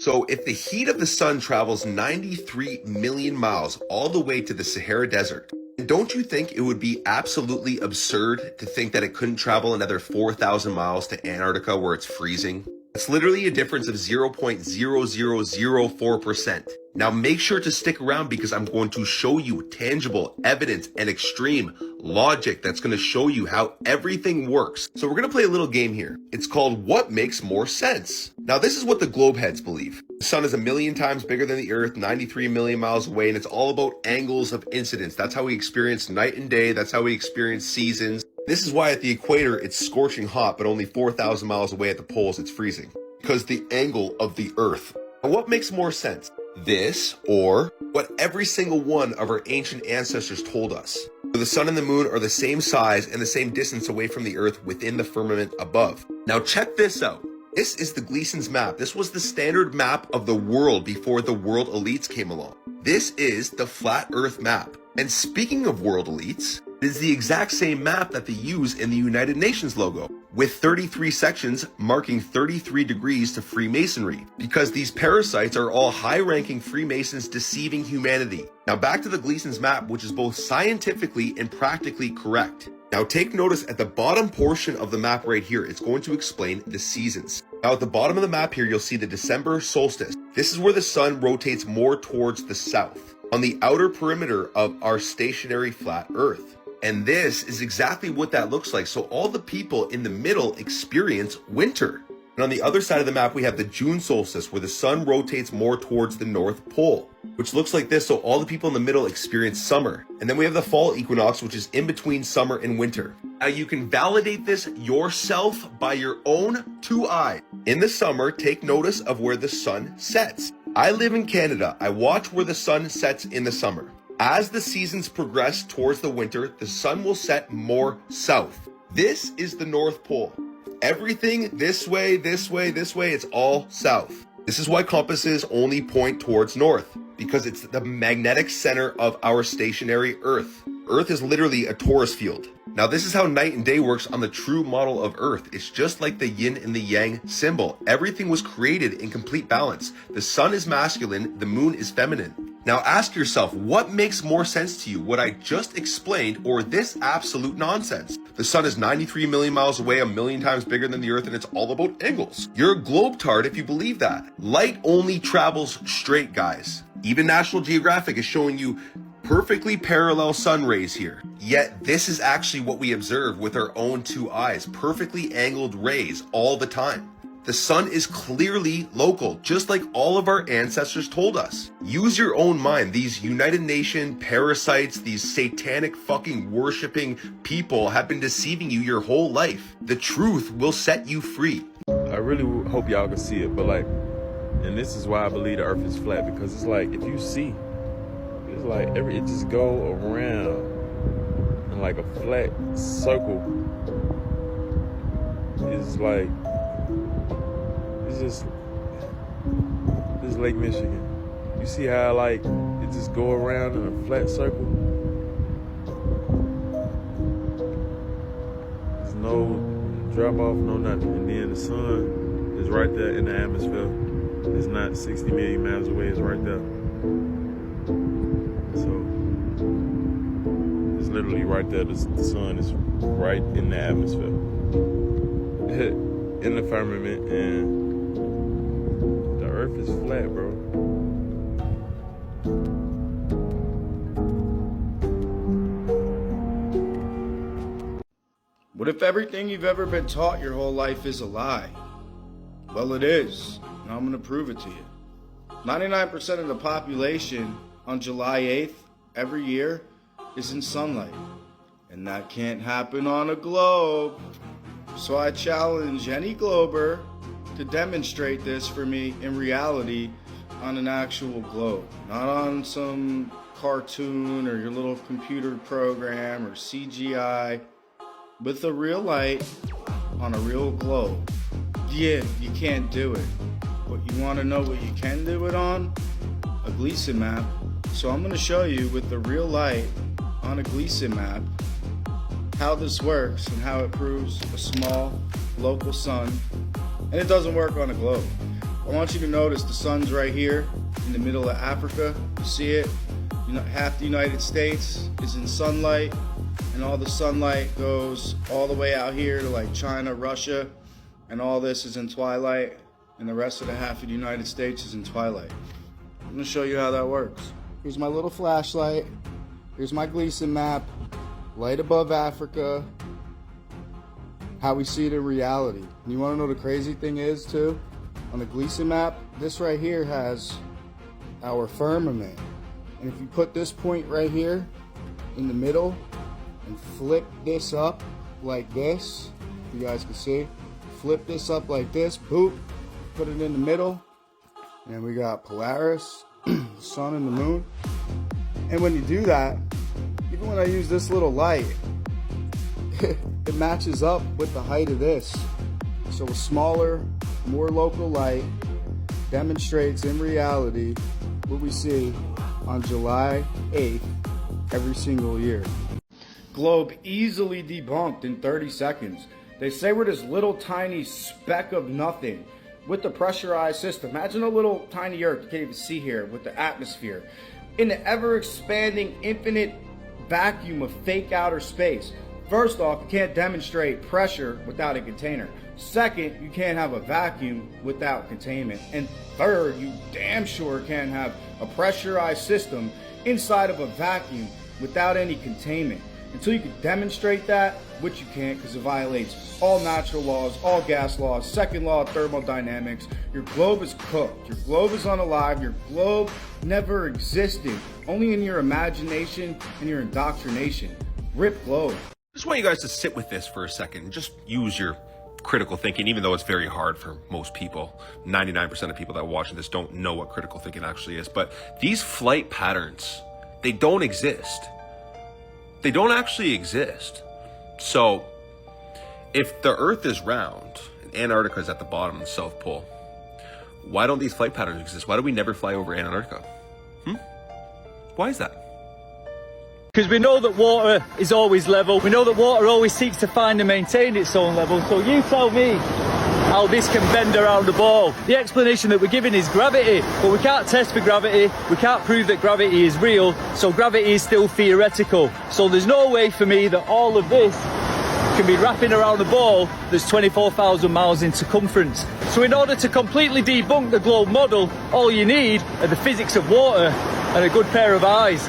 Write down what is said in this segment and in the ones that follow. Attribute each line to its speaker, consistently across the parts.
Speaker 1: So if the heat of the sun travels 93 million miles all the way to the Sahara Desert, don't you think it would be absolutely absurd to think that it couldn't travel another 4,000 miles to Antarctica where it's freezing? It's literally a difference of 0.0004%. Now make sure to stick around because I'm going to show you tangible evidence and extreme logic that's going to show you how everything works. So we're going to play a little game here. It's called What Makes More Sense? Now this is what the globe heads believe. The sun is 1,000,000 times bigger than the earth, 93 million miles away, and it's all about angles of incidence. That's how we experience night and day. That's how we experience seasons. This is why at the equator it's scorching hot, but only 4,000 miles away at the poles it's freezing. Because the angle of the earth. Now what makes more sense? This or what every single one of our ancient ancestors told us? The sun and the moon are the same size and the same distance away from the earth within the firmament above. Now check this out. This is the Gleason's map. This was the standard map of the world before the world elites came along. This is the flat earth map. And speaking of world elites, it is the exact same map that they use in the United Nations logo, with 33 sections marking 33 degrees to Freemasonry, because these parasites are all high-ranking Freemasons deceiving humanity. Now back to the Gleason's map, which is both scientifically and practically correct. Now take notice at the bottom portion of the map right here, it's going to explain the seasons. Now at the bottom of the map here, you'll see the December solstice. This is where the sun rotates more towards the south, on the outer perimeter of our stationary flat earth. And this is exactly what that looks like. So all the people in the middle experience winter. And on the other side of the map, we have the June solstice, where the sun rotates more towards the North Pole, which looks like this. So all the people in the middle experience summer. And then we have the fall equinox, which is in between summer and winter. Now you can validate this yourself by your own two eyes. In the summer, take notice of where the sun sets. I live in Canada. I watch where the sun sets in the summer. As the seasons progress towards the winter, the sun will set more south. This is the North Pole. Everything this way, this way, this way, it's all south. This is why compasses only point towards north, because it's the magnetic center of our stationary Earth. Earth is literally a torus field. Now this is how night and day works on the true model of Earth. It's just like the yin and the yang symbol. Everything was created in complete balance. The sun is masculine, the moon is feminine. Now ask yourself, what makes more sense to you, what I just explained or this absolute nonsense? The sun is 93 million miles away, 1,000,000 times bigger than the earth, and it's all about angles. You're a globetard if you believe that. Light only travels straight, guys. Even National Geographic is showing you perfectly parallel sun rays here. Yet this is actually what we observe with our own two eyes, perfectly angled rays all the time. The sun is clearly local, just like all of our ancestors told us. Use your own mind. These United Nation parasites, these satanic fucking worshipping people have been deceiving you your whole life. The truth will set you free.
Speaker 2: I really hope y'all can see it, but like, and this is why I believe the earth is flat, because it's like, if you see, it's like it just go around in like a flat circle. It's like, this Lake Michigan. You see how like it just go around in a flat circle? There's no drop off, no nothing. And then the sun is right there in the atmosphere. It's not 60 million miles away, it's right there. So it's literally right there. The sun is right in the atmosphere. In the firmament, and Earth is flat, bro.
Speaker 3: What if everything you've ever been taught your whole life is a lie? Well, it is, and I'm going to prove it to you. 99% of the population on July 8th every year is in sunlight, and that can't happen on a globe. So I challenge any glober to demonstrate this for me in reality on an actual globe, not on some cartoon or your little computer program or CGI, with a real light on a real globe. Yeah, you can't do it, but you want to know what you can do it on? A Gleason map. So I'm going to show you with the real light on a Gleason map how this works and how it proves a small local sun, and it doesn't work on a globe. I want you to notice the sun's right here in the middle of Africa. You see it? You know, half the United States is in sunlight, and all the sunlight goes all the way out here to like China, Russia, and all this is in twilight, and the rest of the half of the United States is in twilight. I'm gonna show you how that works. Here's my little flashlight. Here's my Gleason map. Light above Africa. How we see it in reality. And you wanna know the crazy thing is too? On the Gleason map, this right here has our firmament. And if you put this point right here in the middle and flip this up like this, you guys can see, flip this up like this, boop, put it in the middle, and we got Polaris, the sun and the moon. And when you do that, even when I use this little light, it matches up with the height of this. So a smaller, more local light demonstrates in reality what we see on July 8th every single year. Globe easily debunked in 30 seconds. They say we're this little tiny speck of nothing with the pressurized system. Imagine a little tiny Earth, you can't even see here, with the atmosphere. In the ever-expanding infinite vacuum of fake outer space. First off, you can't demonstrate pressure without a container. Second, you can't have a vacuum without containment. And third, you damn sure can't have a pressurized system inside of a vacuum without any containment. Until you can demonstrate that, which you can't because it violates all natural laws, all gas laws, second law of thermodynamics, your globe is cooked. Your globe is unalive. Your globe never existed. Only in your imagination and your indoctrination. Rip globe.
Speaker 1: I just want you guys to sit with this for a second and just use your critical thinking, even though it's very hard for most people. 99% of people that are watching this don't know what critical thinking actually is. But these flight patterns, they don't exist. They don't actually exist. So if the Earth is round and Antarctica is at the bottom of the South Pole, why don't these flight patterns exist? Why do we never fly over Antarctica? Why is that?
Speaker 4: Because we know that water is always level. We know that water always seeks to find and maintain its own level. So you tell me how this can bend around the ball. The explanation that we're giving is gravity, but we can't test for gravity. We can't prove that gravity is real, so gravity is still theoretical. So there's no way for me that all of this can be wrapping around the ball that's 24,000 miles in circumference. So in order to completely debunk the globe model, all you need are the physics of water and a good pair of eyes.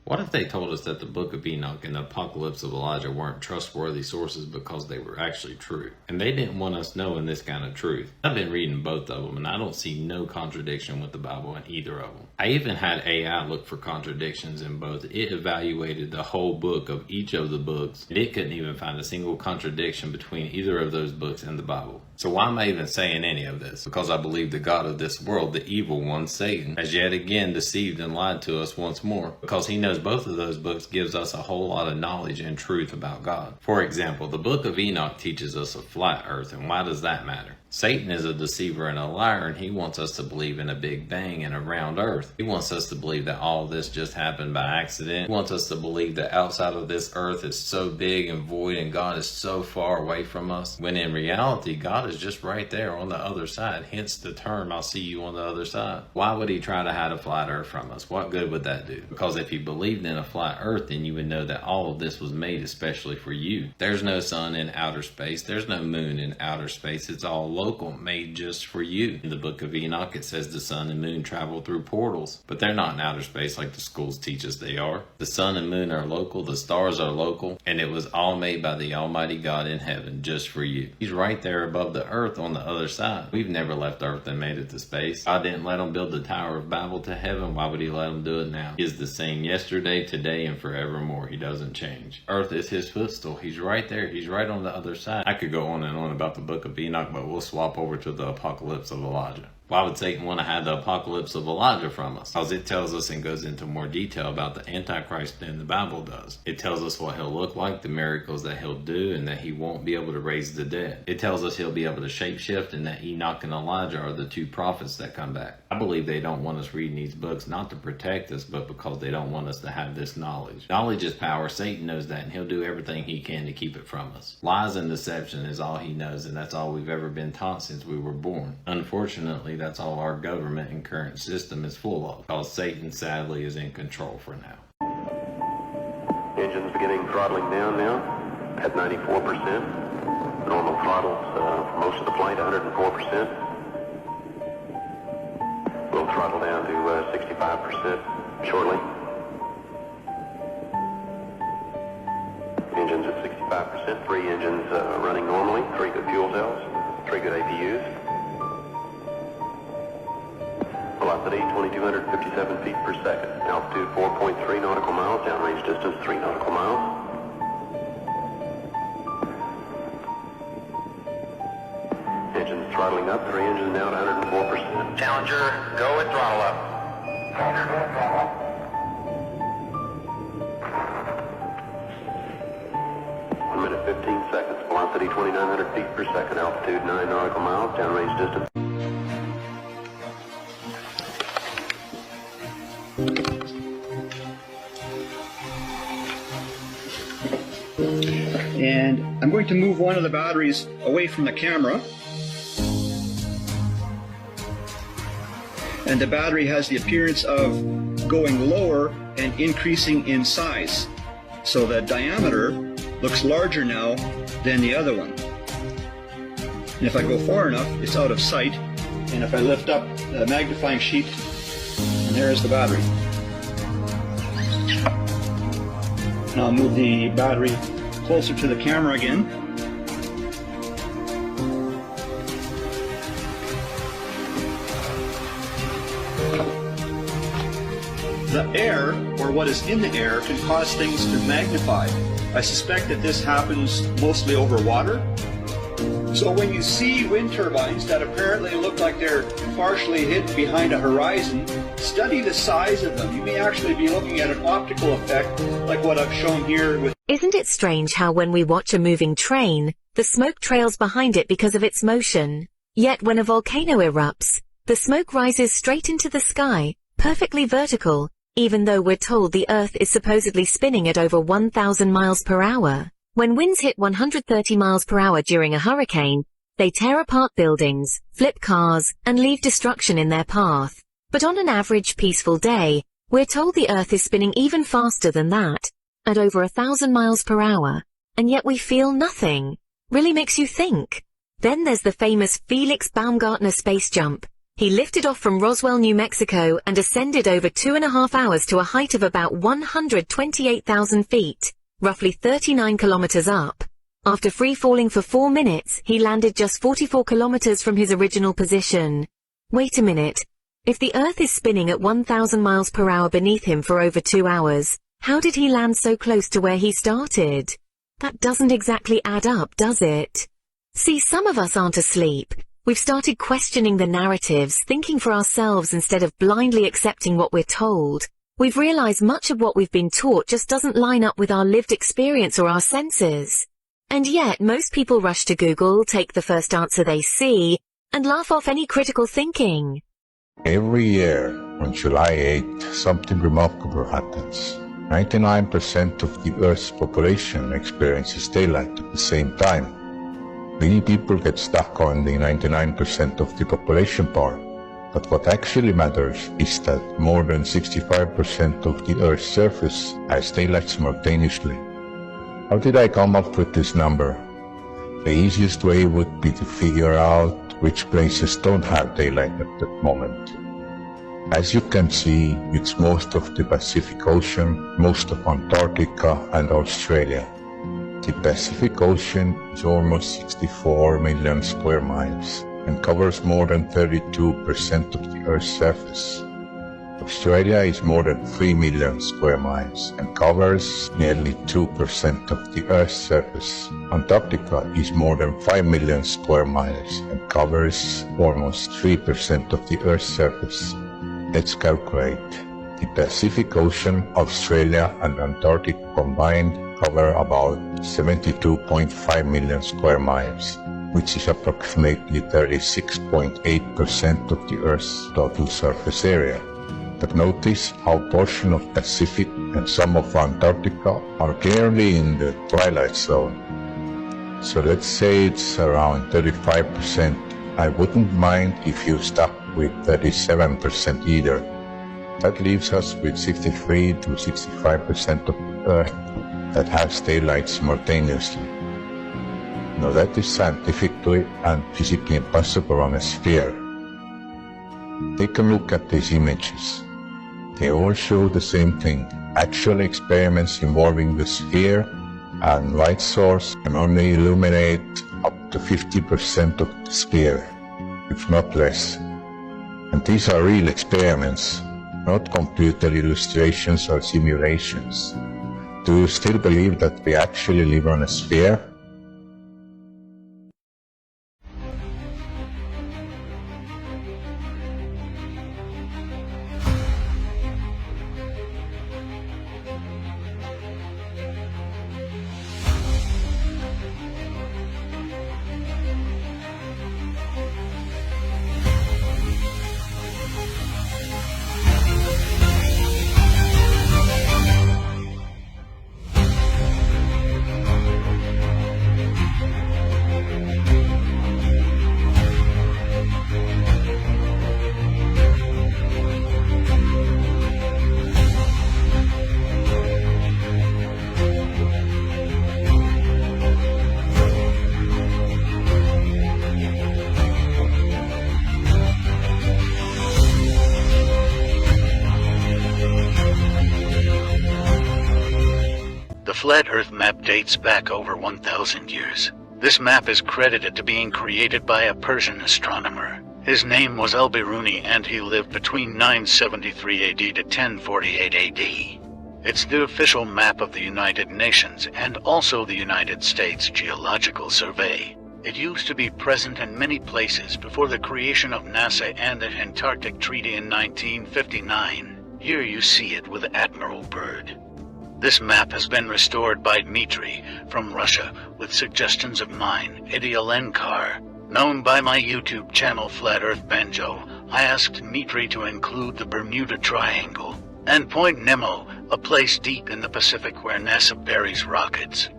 Speaker 5: What if they told us that the Book of Enoch and the Apocalypse of Elijah weren't trustworthy sources because they were actually true? And they didn't want us knowing this kind of truth. I've been reading both of them and I don't see no contradiction with the Bible in either of them. I even had AI look for contradictions in both. It evaluated the whole book of each of the books and it couldn't even find a single contradiction between either of those books and the Bible. So why am I even saying any of this? Because I believe the God of this world, the evil one, Satan, has yet again deceived and lied to us once more. Because he knows both of those books gives us a whole lot of knowledge and truth about God. For example, the Book of Enoch teaches us a flat earth, and why does that matter? Satan is a deceiver and a liar, and he wants us to believe in a big bang and a round earth. He wants us to believe that all of this just happened by accident. He wants us to believe that outside of this earth is so big and void and God is so far away from us, when in reality God is just right there on the other side, hence the term, I'll see you on the other side. Why would he try to hide a flat earth from us? What good would that do? Because if he believed in a flat earth, then you would know that all of this was made especially for you. There's no sun in outer space. There's no moon in outer space. It's all local, made just for you. In the Book of Enoch, it says the sun and moon travel through portals, but they're not in outer space like the schools teach us they are. The sun and moon are local, the stars are local, and it was all made by the Almighty God in heaven just for you. He's right there above the earth on the other side. We've never left earth and made it to space. God didn't let them build the Tower of Babel to heaven. Why would he let them do it now? He is the same yesterday, today, and forevermore. He doesn't change. Earth is his footstool. He's right there. He's right on the other side. I could go on and on about the Book of Enoch, but we'll swap over to the Apocalypse of Elijah. Why would Satan want to have the apocalypse of Elijah from us? Because it tells us and goes into more detail about the Antichrist than the Bible does. It tells us what he'll look like, the miracles that he'll do, and that he won't be able to raise the dead. It tells us he'll be able to shapeshift, and that Enoch and Elijah are the two prophets that come back. I believe they don't want us reading these books not to protect us, but because they don't want us to have this knowledge. Knowledge is power. Satan knows that, and he'll do everything he can to keep it from us. Lies and deception is all he knows, and that's all we've ever been taught since we were born. Unfortunately, that's all our government and current system is full of, because Satan sadly is in control for now.
Speaker 6: Engines beginning throttling down now at 94%. Normal throttles for most of the flight, 104%. We'll throttle down to 65% shortly. Engines at 65%. 3 engines running normally. 3 good fuel cells. 3 good APUs. Velocity 2,257 feet per second. Altitude 4.3 nautical miles. Downrange distance 3 nautical miles. Engines throttling up. 3 engines now at 104%. Challenger, go with throttle up. 1 minute 15 seconds. Velocity 2,900 feet per second. Altitude 9 nautical miles. Downrange distance.
Speaker 7: And I'm going to move one of the batteries away from the camera. And the battery has the appearance of going lower and increasing in size. So the diameter looks larger now than the other one. And if I go far enough, it's out of sight. And if I lift up the magnifying sheet, and there's the battery. And I'll move the battery closer to the camera again. The air, or what is in the air, can cause things to magnify. I suspect that this happens mostly over water. So when you see wind turbines that apparently look like they're partially hidden behind a horizon, study the size of them. You may actually be looking at an optical effect like what I've shown here with.
Speaker 8: Isn't it strange how when we watch a moving train, the smoke trails behind it because of its motion? Yet when a volcano erupts, the smoke rises straight into the sky, perfectly vertical, even though we're told the Earth is supposedly spinning at over 1,000 miles per hour. When winds hit 130 miles per hour during a hurricane, they tear apart buildings, flip cars, and leave destruction in their path. But on an average peaceful day, we're told the Earth is spinning even faster than that, at over 1,000 miles per hour, and yet we feel nothing. Really makes you think. Then there's the famous Felix Baumgartner space jump. He lifted off from Roswell, New Mexico and ascended over 2.5 hours to a height of about 128,000 feet, roughly 39 kilometers up. After free-falling for 4 minutes, he landed just 44 kilometers from his original position. Wait a minute. If the Earth is spinning at 1,000 miles per hour beneath him for over 2 hours, how did he land so close to where he started? That doesn't exactly add up, does it? See, some of us aren't asleep. We've started questioning the narratives, thinking for ourselves instead of blindly accepting what we're told. We've realized much of what we've been taught just doesn't line up with our lived experience or our senses. And yet, most people rush to Google, take the first answer they see, and laugh off any critical thinking.
Speaker 9: Every year, on July 8th, something remarkable happens. 99% of the Earth's population experiences daylight at the same time. Many people get stuck on the 99% of the population part, but what actually matters is that more than 65% of the Earth's surface has daylight simultaneously. How did I come up with this number? The easiest way would be to figure out which places don't have daylight at that moment. As you can see, it's most of the Pacific Ocean, most of Antarctica and Australia. The Pacific Ocean is almost 64 million square miles and covers more than 32% of the Earth's surface. Australia is more than 3 million square miles and covers nearly 2% of the Earth's surface. Antarctica is more than 5 million square miles and covers almost 3% of the Earth's surface. Let's calculate. The Pacific Ocean, Australia and Antarctica combined cover about 72.5 million square miles, which is approximately 36.8% of the Earth's total surface area. But notice how a portion of Pacific and some of Antarctica are clearly in the twilight zone. So let's say it's around 35%. I wouldn't mind if you stuck with 37% either. That leaves us with 63 to 65% of the Earth that has daylight simultaneously. Now that is scientifically and physically impossible on a sphere. Take a look at these images. They all show the same thing. Actual experiments involving the sphere and light source can only illuminate up to 50% of the sphere, if not less. And these are real experiments, not computer illustrations or simulations. Do you still believe that we actually live on a sphere?
Speaker 10: The Flat Earth map dates back over 1,000 years. This map is credited to being created by a Persian astronomer. His name was Al-Biruni and he lived between 973 AD to 1048 AD. It's the official map of the United Nations and also the United States Geological Survey. It used to be present in many places before the creation of NASA and the Antarctic Treaty in 1959. Here you see it with Admiral Byrd. This map has been restored by Dmitry from Russia with suggestions of mine, Idialenkar. Known by my YouTube channel Flat Earth Banjo, I asked Dmitry to include the Bermuda Triangle and Point Nemo, a place deep in the Pacific where NASA buries rockets.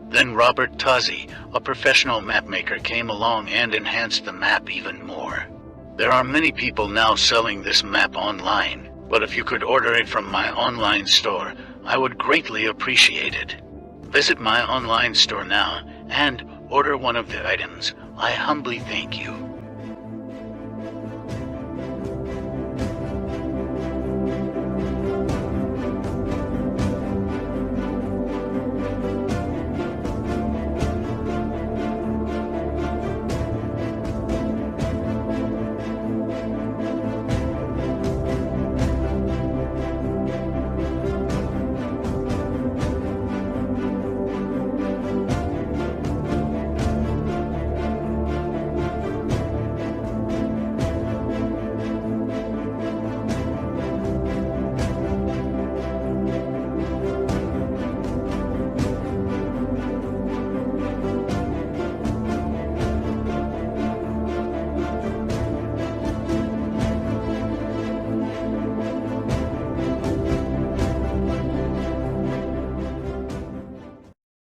Speaker 10: Then Robert Tozzi, a professional mapmaker, came along and enhanced the map even more. There are many people now selling this map online, but if you could order it from my online store, I would greatly appreciate it. Visit my online store now and order one of the items. I humbly thank you.